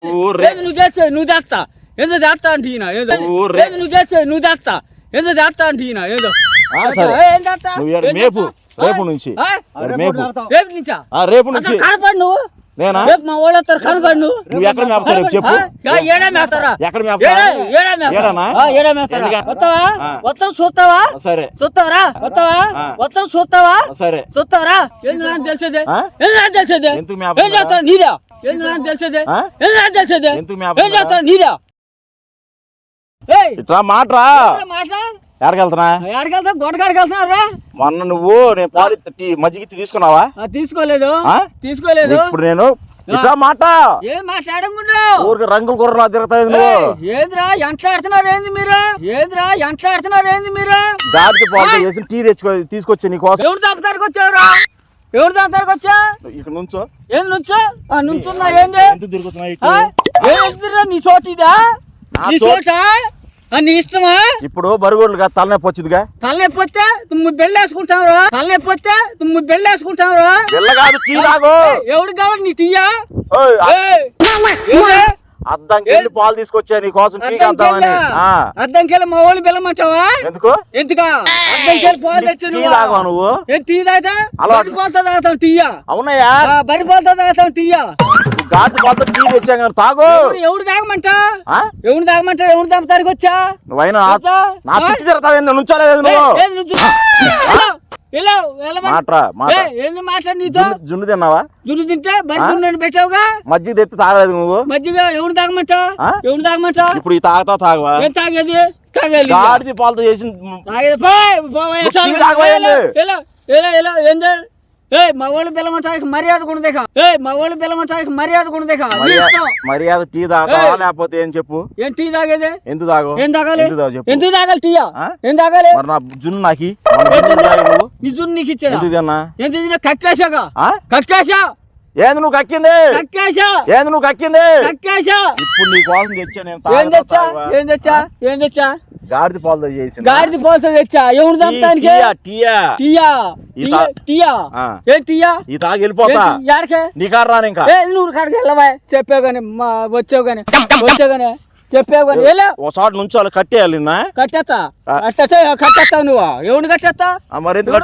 నువ్వు చేస్తే నువ్వు చేస్తా ఏదో చేస్తా అంటే ఈయన ఏదో నువ్వు చేస్తే నువ్వు చేస్తా ఏదో చేస్తా అంటే ఈయన ఏదో ఏం చేస్తా రేపు రేపు నుంచి రేపు నుంచా రేపు నుంచి కనపడు నువ్వు నేనా రేపు మా వాళ్ళతో కనపడు నువ్వు ఎక్కడ మేపుతావు రేపు చెప్పు ఏడా మేస్తారా ఎక్కడ మేపుతారా ఏడా మేస్తారా వస్తావా వస్తావు చూస్తావా సరే చూస్తావరా వస్తావా వస్తావు చూస్తావా సరే చూస్తావరా ఎందుకు నాకు తెలిసేదే ఎందుకు నాకు తెలిసేదే ఎందుకు ఏం చేస్తారా నీదా ఎందుకు నాకు తెలిసేదే ఎందుకు నాకు తెలిసేదే ఏం చేస్తారా నీదా ఇట్లా మాట్రా మాట్లా ఎక్కడికెళ్తున్నా ఎక్కడికెళ్తా గొడకాడికి వెళ్తున్నారా మొన్న నువ్వు నేను పాలు మజ్జిగ తీసుకున్నావా తీసుకోలేదు తీసుకోలేదు ఇప్పుడు నేను ఇట్లా మాట ఏం మాట్లాడకుండా ఊరికి రంగులు కుర్ర తిరుగుతాయి నువ్వు ఏంద్రా ఎంట్లాడుతున్నారు ఏంది మీరు ఏంద్రా ఎంట్లాడుతున్నారు ఏంది మీరు గాడికి పాలు చేసి టీ తీసుకొచ్చా నీకోసం ఎవరు దాపతానికి వచ్చావురా ఎవరు దాపతానికి వచ్చా ఇక్కడ నుంచో ఏంది నుంచో నుంచున్నా ఏంది ఎందుకు తిరుగుతున్నా నీ చోటిదా నీ చోట నీ ఇష్టమా ఇప్పుడు బరుగుడులుగా తలనొప్పి వచ్చిందిగా తలనొప్పి వస్తే నువ్వు బెల్లేసుకుంటావురా తలనొప్పి వస్తే నువ్వు బెల్లేసుకుంటావురా కాదు టీ తాగు ఎవడు కావాలి నీ టీయా అద్దంకెళ్ళి పాలు తీసుకొచ్చా నీ కోసం అద్దంకెళ్ళి మా వాళ్ళు బెల్లమంటావా ఎందుకు ఎందుకా అద్దంకెళ్ళి పాలు తెచ్చి నువ్వు టీ తాగుతా బరి పాలతో తాగుతాం టీయా అవునయ్యా బరి పాలతో తాగుతాం టీయా గాడి పాలతో టీ తెచ్చా తాగు ఎవడు తాగమంట ఎవడు తాగమంట ఎవడు తాగుతారికి వచ్చా నువ్వైనా నా తిట్టి తిరుగుతావు నుంచోలేదు జున్ను తిన్నావా జున్ను తింటే బరి జున్ను పెట్టావుగా మజ్జిగ తెత్తి తాగలేదు నువ్వు మజ్జిగ ఎవడు తాగమంట ఎవడు తాగమంట ఇప్పుడు ఈ తాగవా ఏం తాగేది తాగేది గాడిది పాలతో చేసి ఏంది మా వాళ్ళు బెల్లమంటానికి మర్యాద కూడా దేకా మా వాళ్ళు బెల్లమంటానికి మర్యాద కూడా దేకా మర్యాద టీ తాగుతావా లేకపోతే ఏం చెప్పు ఏం టీ తాగేది ఎందుకు తాగు ఏం తాగాలి చెప్పు ఎందుకు తాగాలి టీయా ఏం తాగాలి మరి నా జున్ను నాకి నీ జున్ను నీకు ఇచ్చాడు ఎందుకు తిన్నా ఎంత కక్కేశాగా కక్కేశా ఏంది నువ్వు కక్కింది కక్కేశా ఏంది నువ్వు కక్కింది కక్కేశా ఇప్పుడు నీ కోసం తెచ్చా నేను ఏం తెచ్చా గాడిది పాలతో చేసి గాడిది పాలతో తెచ్చా ఎవరు చంపడానికి టీయా ఏం టీయా ఈ తాగి వెళ్ళిపోతా నీ కాడ రాను ఇంకా నువ్వు కాడికి వెళ్ళవా చెప్పావు కానీ వచ్చావు కానీ చెప్పావు కానీ ఒకసారి నుంచి వాళ్ళు కట్టేయాలి కట్టేస్తావు నువ్వు ఎవరిని కట్టేస్తా మరి ఎందుకు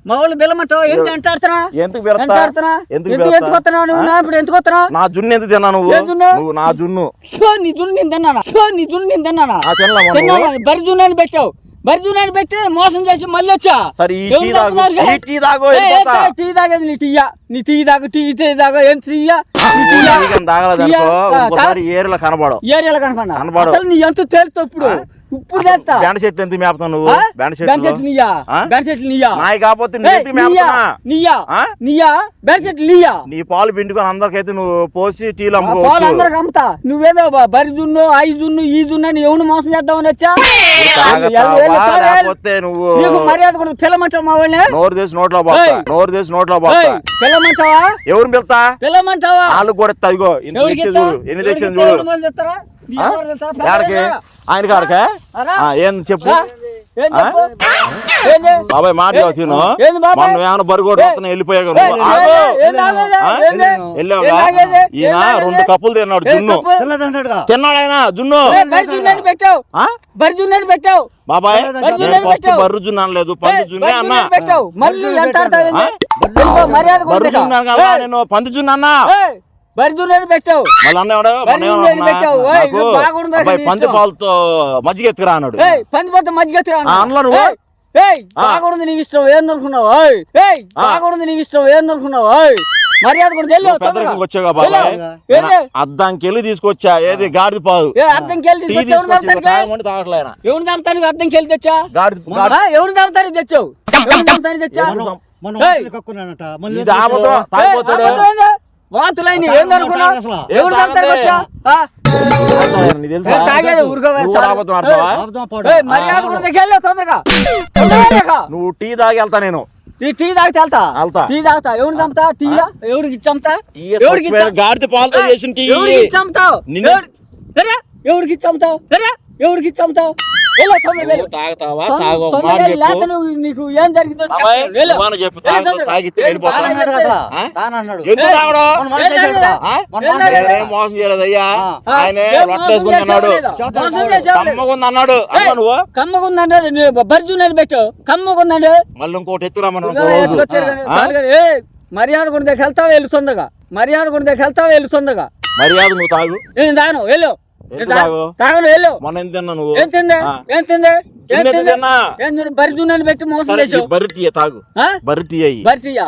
మా వాళ్ళు బెల్లమంటావు ఏంటి అంటాడుతున్నా ఎందుకు ఎందుకు వస్తున్నావు నువ్వు ఇప్పుడు ఎందుకు వస్తున్నావు నా జున్ను ఎందుకు తిన్నా నువ్వు నా జున్ను నీ జున్ను నేను తిన్నానా బరి జున్ను అని పెట్టావు బరి జున్ను అని పెట్టి మోసం చేసి మళ్ళీ వచ్చా టీ తాగేది నీ టీ తాగు ఏం ఏరియాలో కనబడవు అసలు నీ ఎంత తేలుతావు ఇప్పుడు చేస్తా బెండ చెట్లు ఎందుకు మేపుతావు నువ్వు బెండ చెట్లు కాకపోతే నీ పాలు పిండుకొని అందరికైతే నువ్వు పోసి టీలు పాలు అందరికి అమ్ముతా నువ్వేదో బరి జున్ను ఐదు జున్ను ఈ జున్ను అని ఎవరు మోసం చేద్దామని వచ్చా నువ్వు మర్యాద కూడా పిల్లమంటావు మా వాళ్ళని నోరు తీసి నోట్లో పిల్లమంటావా ఎవరు పిలుతా పిల్లమంటావా వాళ్ళు కూడా ఇదిగో ఎన్ని తెచ్చింది చూడు ఆయన కాడక ఏం చెప్పు బాబాయ్ మాట తిను మనం ఏమైనా బరిగోడు వెళ్ళిపోయావు ఈయన 2 కప్పులు తిన్నాడు జున్ను తిన్నాడు ఆయన జున్ను పెట్టావు బాబాయ్ బర్రు జున్ను అనలేదు పంది జున్నే అన్నా బర్రు జున్ను అనగా నేను పంది జున్ను అన్నా పెట్టావు పంది పాలతో మజ్జిగ ఎత్తుకురా అన్నాడు పంది పాలతో మజ్జిగ ఎత్తుకురా అందులో నువ్వు బాగుంది నీకు ఇష్టం ఏందనుకున్నావు బాగుంది నీకు ఇష్టం ఏందనుకున్నావు మర్యాద కూడా వచ్చావు అద్దంకెళ్ళి తీసుకొచ్చా ఏది గాడిది పాలు అద్దంకెళ్ళి ఎవరు చంపుతానికి అద్దంకెళ్ళి తెచ్చా ఎవరు చంపుతానికి తెచ్చావు ఎవరు చంపుతానికి తెచ్చా వాతులైన ఏందనుకున్నావు ఎవరు చంపుతానికి వచ్చా మర్యాద కూడా తొందరగా నువ్వు టీ తాగి వెళ్తా నేను టీ తాగి తాగుతా ఎవరు చంపుతా టీయా ఎవరికి చంపుతా గాడిద పాలతో చేసిన టీ చంపుతావు ఎవరికి చంపుతావు వెళ్ళు, తొందరగా వెళ్ళు. తాగుతావా తొందరగా వెళ్ళు, లేకపోతే నీకు ఏం జరిగిందో చెప్తాను. వెళ్ళు. చెప్పు తొందరగా. తాగితే ఏం వెళ్ళిపోతాను. తాగలేదు. ఎందుకు తాగడు? నేనేం మోసం చేయలేదయ్యా. ఆయనే రొట్టేసుకుని అన్నాడు, కమ్మగుంది అన్నాడు. అన్నా నువ్వు కమ్మగుందంటే బర్జునని పెట్టు, కమ్మగుందండి. మళ్ళీ ఇంకోటి ఎత్తురామని మర్యాద కూడా దగ్గర వెళ్తావా వెళ్ళు తొందరగా, మర్యాద కూడా దగ్గర వెళ్తావా వెళ్ళు తొందరగా. మర్యాద నువ్వు తాగు. నేను తాగను, వెళ్ళు. తాగను, వెళ్ళు. మొన్న ఎంత తిన్నా నువ్వు? ఏం తిందే, ఏం తిందే, ఏం తిందే? తిన్నా. బర్జునని పెట్టి మోసం చేసావు. బర్రె తాగు, బర్రె టీ అయ్యి. బర్టియా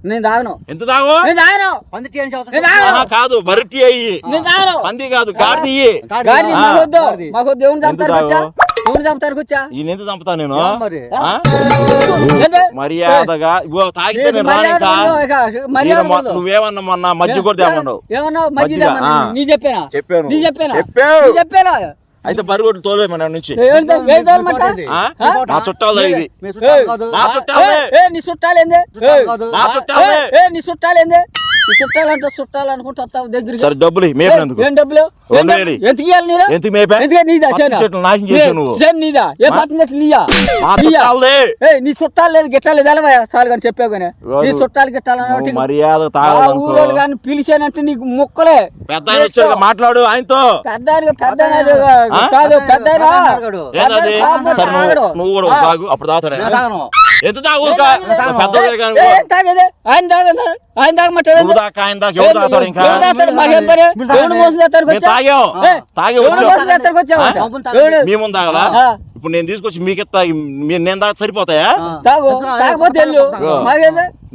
నేను తాగను. ఎంత తాగు? నేను తాగను. కాదు బర్రె టీ అయ్యి. నేను తాగను. పంది కాదు గాడిద ఇయ్యి. గాడి మాకొద్దు, మాకొద్దు. దేవుని చంపుతారు వచ్చా, దేవుని చంపుతారు వచ్చా. ఈయన ఎంత చంపుతా నేను? మర్యాదగా తాగితే నేను రానికా. నువ్వేమన్నా మొన్న మధ్య కూడా తేమన్నావు. ఏమన్నావు? మధ్య నీ చెప్పానా? చెప్పాను. నీ చెప్పానా? చెప్పావు. చెప్పానా? అయితే బరిగొడ్లు తోలేమన్నా నుంచి నా చుట్టాలు ఇది. నా చుట్టాలే. నీ చుట్టాలేందే, నా చుట్టాలే. నీ చుట్టాలేందే. ఈ చుట్టాలంటే చుట్టాలు అనుకుంటా డబ్బులు. సరే డబ్బులు మేపినందుకు ఏం డబ్బులు? ఎందుకు ఇవ్వాలి నీరు? ఎందుకు మేపా? ఎందుకే నీదా? నాశనం చేసావు నువ్వు. నీదా? ఏ పట్టినట్లు నీయా? నీ చుట్టాలు లేదు గిట్టాలేదు ఎలవా చాలు కానీ చెప్పావు కానీ నీ చుట్టాలు గిట్టాలని మర్యాద ఊరోళ్ళు కానీ పిలిచానంటే నీకు ముక్కలే. పెద్ద మాట్లాడు ఆయనతో. పెద్ద కాదు, పెద్ద నువ్వు కూడా తాగు. అప్పుడు తాగుతాడు. ఎంత తాగు? తాగేదే ఆయన తాగ, ఆయన తాగమంటాడు. ఆయన దాకా ఎవరు తాగుతారు? ఇంకా మేము తాగలా? ఇప్పుడు నేను తీసుకొచ్చి మీకెత్తా, నేను తాగ సరిపోతాయా?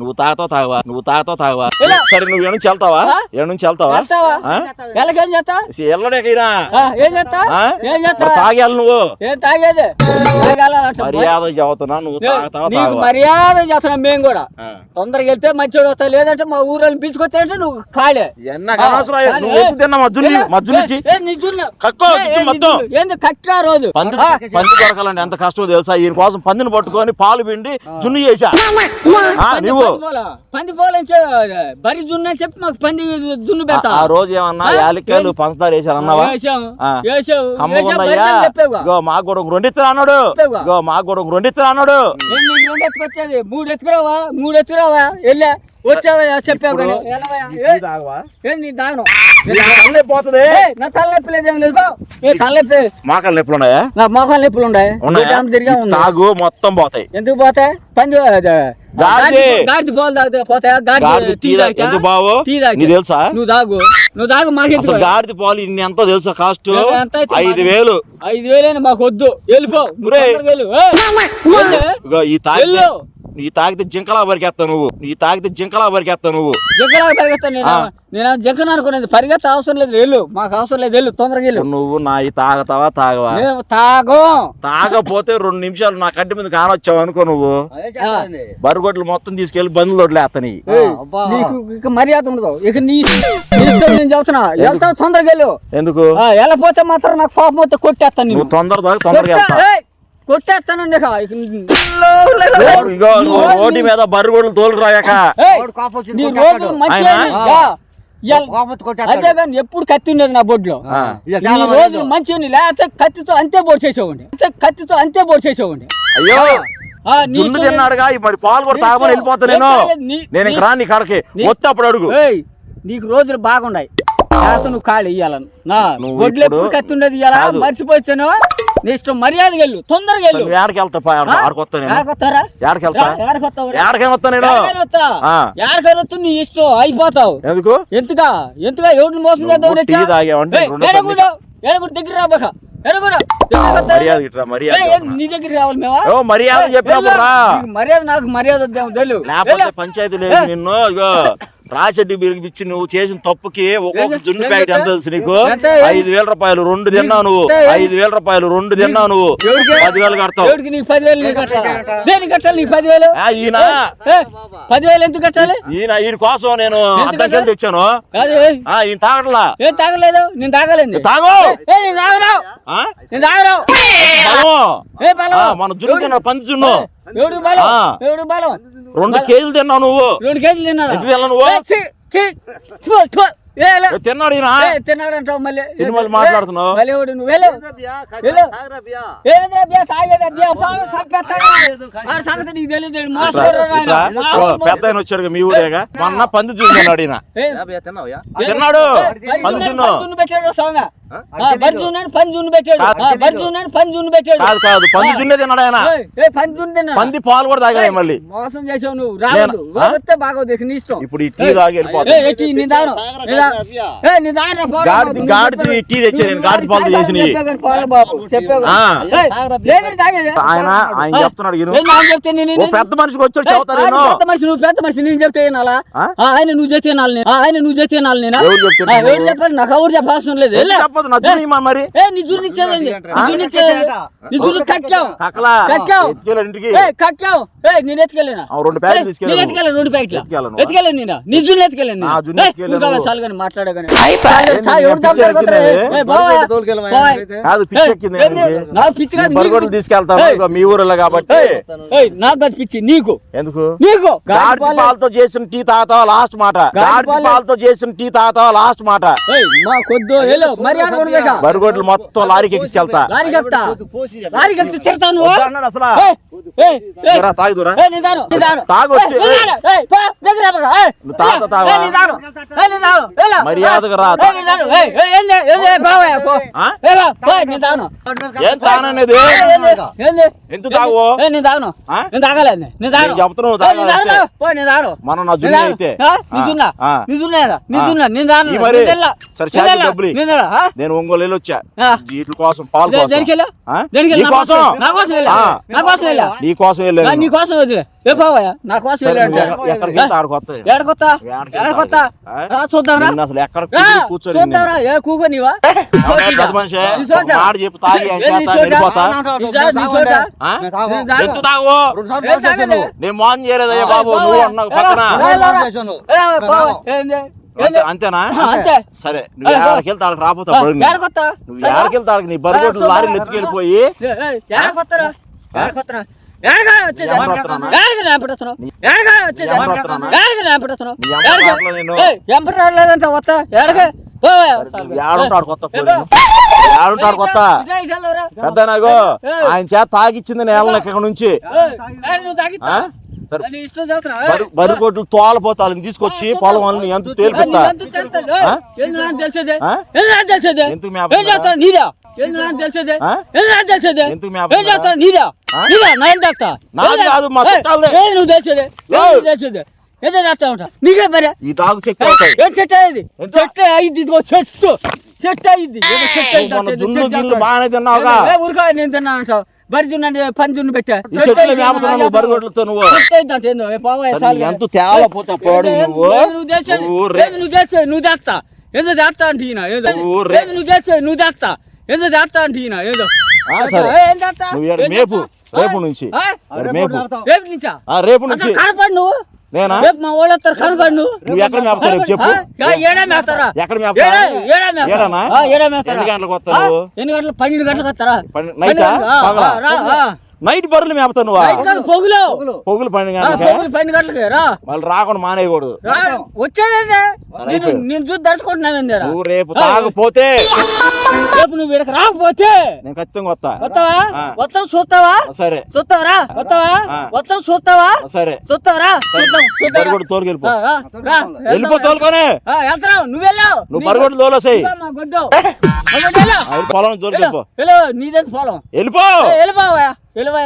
నువ్వు తాగుతావు తాగవా? నువ్వు తాగుతావు తాగవా? సరే నువ్వు ఏడు నుంచి వెళ్తావా? ఏడు నుంచి వెళ్తావా? ఎల్లడేకైనా తాగేయాలి నువ్వు. మర్యాద చదువుతున్నా. నువ్వు తాగుతావా? మర్యాద చేస్తున్నా. మేము కూడా తొందరగా వెళ్తే మంచిగా వస్తావు, లేదంటే మా ఊరోళ్ళు పిలుచుకొచ్చారంటే నువ్వు కాడే. ఏంది కక్కా రోజు పంది దొరకాలంటే ఎంత కష్టమో తెలుసా? ఈయన కోసం పందిని పట్టుకొని పాలు పిండి జున్ను చేసా. నువ్వు పంది పోలని బరి జున్ను అని చెప్పి మాకు పంది జున్ను పెడతా. ఆ రోజు ఏమన్నా యాలక్కాయలు పంచదార వేసాను అన్నావా? మాకు కూడా రెండిత్తరా అన్నాడు. మాకు కూడా రెండిత్తరా అన్నాడు. రెండు ఎత్తుకొచ్చేది, మూడు ఎత్తుకురావా, మూడు ఎత్తుకురావా. వెళ్ళా వచ్చావా చెప్పావు కానీ పోతుంది. నా తలనొప్పి లేదేం లేదు బాబు. తలనొప్పి మోకాలు నొప్పులు ఉన్నాయా? నా మోకాలు నొప్పులు ఉన్నాయి. తిరిగా ఉంది. తాగు మొత్తం పోతాయి. ఎందుకు పోతాయి? పంది గాడి పోలు తాగితే పోతాయా? ఎందుకు బావు తెలుసా? నువ్వు తాగు, నువ్వు తాగు. మాకు గాడిద పాలు ఇన్ని ఎంతో తెలుసా? కాస్ట్ 5,000. 5,000 మాకు వద్దు, వెళ్ళిపో. ఈ తాగితే జింకలా పరిగెత్తావు నువ్వు. ఈ తాగితే జింకలా పరిగెత్తావు నువ్వు. జింకలా పరిగెత్తాను నేను జింకను అనుకునేది. పరిగెత్త అవసరం లేదు, వెళ్ళు. మాకు అవసరం లేదు, వెళ్ళు తొందరగా వెళ్ళు. నువ్వు నా ఈ తాగతావా తాగవా? తాగు. తాగపోతే 2 నిమిషాలు నా కంటి మీద కానొచ్చావు అనుకో నువ్వు. బరుగొడ్లు మొత్తం తీసుకెళ్లి బంధువులు వడ్లేస్తాను. నీకు ఇక మర్యాద ఉండదు. ఇక నీ ఇష్టం. నేను చెబుతున్నా, వెళ్తావు తొందరగా వెళ్ళు. ఎందుకు? వెళ్ళపోతే మాత్రం నాకు కోపం వస్తే కొట్టేస్తాను. నువ్వు తొందరగా కొట్టేస్తాను. రోడ్డు మీద బర్రెగొడ్లు తోలుకురాక అదే కానీ ఎప్పుడు కత్తి ఉండేది నా బొడ్లో. ఈ రోజు మంచి లేకపోతే కత్తితో అంతే బోర్డు చేసేవాడి, కత్తితో అంతే బోర్డు చేసేవాడి. అయ్యో తిన్నాడుగా మరి పాలు కూడా తాగమని వెళ్ళిపోతా నేను ఇంక రాని కాడకి వస్తే అప్పుడు అడుగు. నీకు రోజులు బాగుండాయి, నువ్వు కాళ్ళు ఇయ్యాలను. నా బొడ్లు ఎప్పుడు కత్తి ఉండేది ఇయ్యాలా? మర్చిపోయాను. నీ ఇష్టం, మర్యాద వెళ్ళు, తొందరగా వెళ్ళు. నీ ఇష్టం, అయిపోతావు. ఎంతగా ఎవరిని మోసం చేద్దాం? దగ్గర రాబాక, నీ దగ్గర రావాలి మేమా? మర్యాద చెప్పినప్పుడు మర్యాద నాకు మర్యాద వద్దాము తెలియదు. పంచాయతీ లేదు నిన్ను. రాచెడ్డి బిరిగిపిచ్చి నువ్వు చేసిన తప్పుకి ఒక్కొక్క జున్ను ప్యాకెట్ ఎంత తెలుసు నీకు? 5,000 రూపాయలు 2 తిన్నావు నువ్వు. 5,000 రూపాయలు 2 తిన్నావు నువ్వు. 10,000 కడతావు. 10,000 కట్టాలి. నీకు 10,000 ఈయన 10,000 ఎందుకు కట్టాలి? ఈయన కోసం నేను అద్దెకి తెచ్చాను. ఈయన తాగట్లా. ఏం తాగలేదు, నేను తాగలేదు. తాగు. నేను తాగరావు. మన జున్ను తిన్నా, పంది జున్ను. ఎవడు బలం? 2 కేజీలు తిన్నావు నువ్వు. 2 కేజీలు తిన్నా. నువ్వు తిన్నాడు ఈయన తిన్నాడంటావు మళ్ళీ తిని మళ్ళీ మాట్లాడుతున్నావు మళ్ళీ ఎవడు నువ్వు సంగతి నీకు తెలియదు పెద్ద ఆయన వచ్చాడు మీ ఊరేగా మొన్న పంది చూసుకున్నాడు ఈయన తిన్నాడు పంది జున్ను పెట్టాడు స్వామి పంజును పెట్టాడు కాదు కాదు పంది జున్నే తిన్నాడు ఆయన పంది పాలు కూడా తాగాయి మళ్ళీ మోసం చేసావు నువ్వు రావద్దు వస్తే బాగోదు నీ ఇష్టం ఇప్పుడు ఈ టీ తాగి వెళ్ళిపోతుంది గాడిది టీ తెచ్చా నేను గాడిది పాలు చేసిన ఆయన ఆయన చెప్తున్నాడు పెద్ద మనిషికి వచ్చాడు చెబుతారు పెద్ద మనిషి నేను చెప్తే ఆయన నువ్వు చెప్తే నువ్వు చెప్తే ఎవరు చెప్పాలి నాకు ఎవరు చెప్పాల్సిన లేదు మరి నిజులు ఇచ్చేదండి నిజులు కక్కావు నేను ఎత్తుకెళ్ళినా 2 ప్యాకెట్లు ఎత్తుకెళ్ళాను 2 ప్యాకెట్లు ఎత్తుకెళ్ళాను నేను నిజులు ఎత్తుకెళ్ళాను మాట్లాడగానే తీసుకెళ్తాను మీ ఊరిలో కాబట్టి నాకు అది పిచ్చి నీకు ఎందుకు నీకు గాడిద పాలతో చేసిన టీ తాగుతావా లాస్ట్ మాట గాడిద పాలతో చేసిన టీ తాగుతావా లాస్ట్ మాట మా కొద్దు బరిగొడ్లు మొత్తం లారీకి ఎక్కించుకెళ్తా లారీకి ఎక్కి తిడతాను అసలు తాగుదురా తాగొచ్చు మర్యాదగా రా ఏం తాననేది ఎందుకు తాగు చెప్తున్నావు మనం నా జున్ను అయితే నేను ఒంగోలు వెళ్ళి వచ్చా వీటి కోసం పాలు నీ కోసం వెళ్ళాను నీ కోసం వదిలే నా కోసం అసలు ఎక్కడ కూర్చొని కూకోనివా చెప్పు తాగి ఎంత తాగు నేను మాన్ చేయలేదయ్యా బాబు నువ్వు అన్నావు పక్కన అంతేనా సరే నువ్వు ఏడకెళ్తా రాపోతావు నువ్వు ఏడకెళ్తా నీ బరిగొడ్లు లారీలు ఎత్తుకెళ్ళిపోయి ఏడుంటాడు కొత్త పెద్దనాగో ఆయన చేత తాగిచ్చింది నేల ఇక్కడ నుంచి బరిగొడ్లు తోలపోతాను తీసుకొచ్చి పొలం వాళ్ళని ఎంత తేలిపిస్తా నీకే మరి ఈ తాగు చెట్టు చెట్టు అయింది చెట్టు అయింది చెట్టు చెట్టు అయింది బాగానే తిన్నావుగా ఊరుకా నేను తిన్నా అంటావు బరిజున్న పని జున్ను పెట్టా బరిగొడ్లతో నువ్వు ఎంత తేలపోతావు నువ్వు చేస్తా ఏదో చేస్తా అంటే ఈయన ఏదో నువ్వు చేస్తా ఏదో చేస్తా అంటే ఈయన ఏదో రేపు రేపు నుంచి రేపు నుంచా రేపు నుంచి కనపడి నువ్వు నేనా మా వాళ్ళు వస్తారు కనపడి నువ్వు ఎక్కడ మేపుతావు రేపు చెప్పు ఏడా మేస్తారా ఎక్కడ మేపుతారా ఎన్ని గంటలకు వస్తావు ఎన్ని గంటలు 12 గంటలకు వస్తారా నైట్ బర్రెలు మేపుతావు నువ్వు పొగులు 12 గంటలకి రా వాళ్ళు రాకుండా మానేయకూడదు వచ్చేదే నేను చూసి దడుచుకుంటున్నాను నువ్వు రేపు తాగపోతే రేపు నువ్వు ఇక్కడికి రాకపోతే నేను ఖచ్చితంగా వస్తావా వస్తావు చూస్తావా సరే చూస్తావరా వస్తావు చూస్తావా సరే చూస్తావరా బరిగొడ్డు తోలుకెళ్ళిపో వెళ్ళిపో తోలుకొని నువ్వు వెళ్ళావు నువ్వు బరిగొడ్డు తోలేసాయి పొలం తోలుకెళ్ళిపో నీదే పొలం వెళ్ళిపో వెళ్ళిపోవా